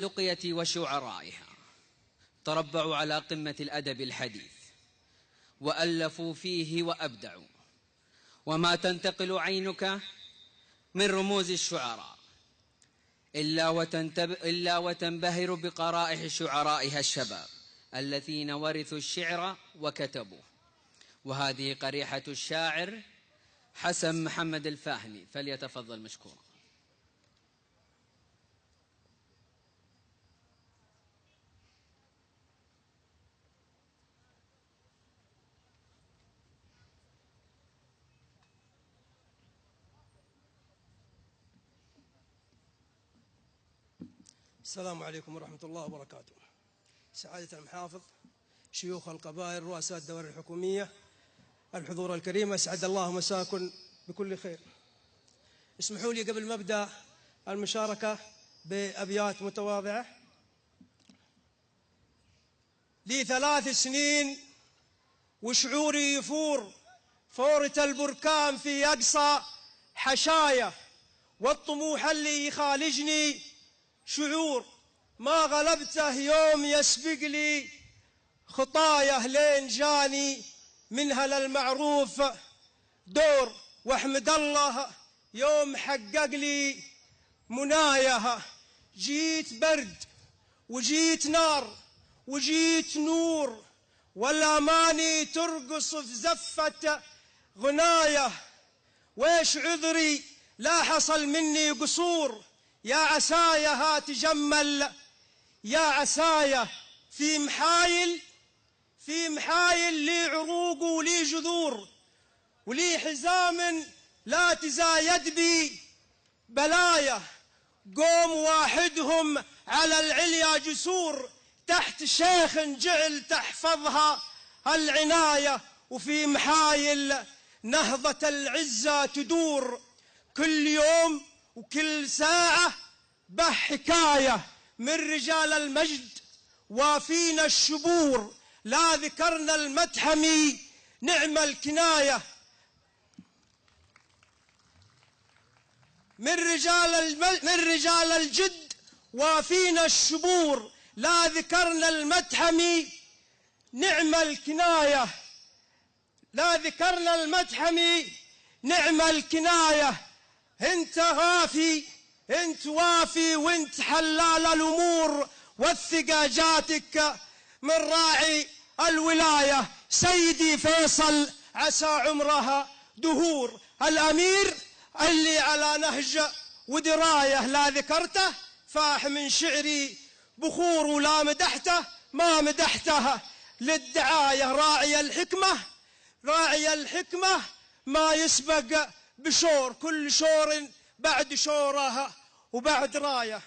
لقية وشعرائها تربعوا على قمة الأدب الحديث وألفوا فيه وأبدعوا، وما تنتقل عينك من رموز الشعراء إلا وتنبهر بقرائح شعرائها الشباب الذين ورثوا الشعر وكتبوه. وهذه قريحة الشاعر حسن محمد الفاهمي، فليتفضل مشكورا. السلام عليكم ورحمة الله وبركاته. سعادة المحافظ، شيوخ القبائل، رؤساء الدوائر الحكومية، الحضور الكريم، أسعد الله مساكم بكل خير. اسمحوا لي قبل ما أبدأ المشاركة بأبيات متواضعة. لي 3 سنين وشعوري يفور فورة البركان في أقصى حشايا، والطموح اللي يخالجني شعور ما غلبته يوم يسبق لي خطايا، لين جاني منها للمعروف دور، واحمد الله يوم حقق لي منايا. جيت برد وجيت نار وجيت نور، والأماني ترقص في زفة غناية، ويش عذري لا حصل مني قصور، يا عسايا هات جمل يا عسايا، في محايل لي عروق ولي جذور، ولي حزام لا تزايد بي بلايا، قوم واحدهم على العليا جسور، تحت شيخ جعل تحفظها العناية، وفي محايل نهضة العزة تدور، كل يوم وكل ساعة به حكاية، من رجال المجد وافينا الشبور، لا ذكرنا المتحمي نعم الكناية، من رجال الجد وافينا الشبور، لا ذكرنا المتحمي نعم الكناية، لا ذكرنا المتحمي نعم الكناية. انت وافي وانت حلال الامور، والثقة جاتك من راعي الولاية، سيدي فيصل عسى عمرها دهور، الامير اللي على نهج ودراية، لا ذكرته فاح من شعري بخور، ولا مدحته ما مدحته للدعاية، راعي الحكمة ما يسبق بشور، كل شور بعد شوره وبعد رايه.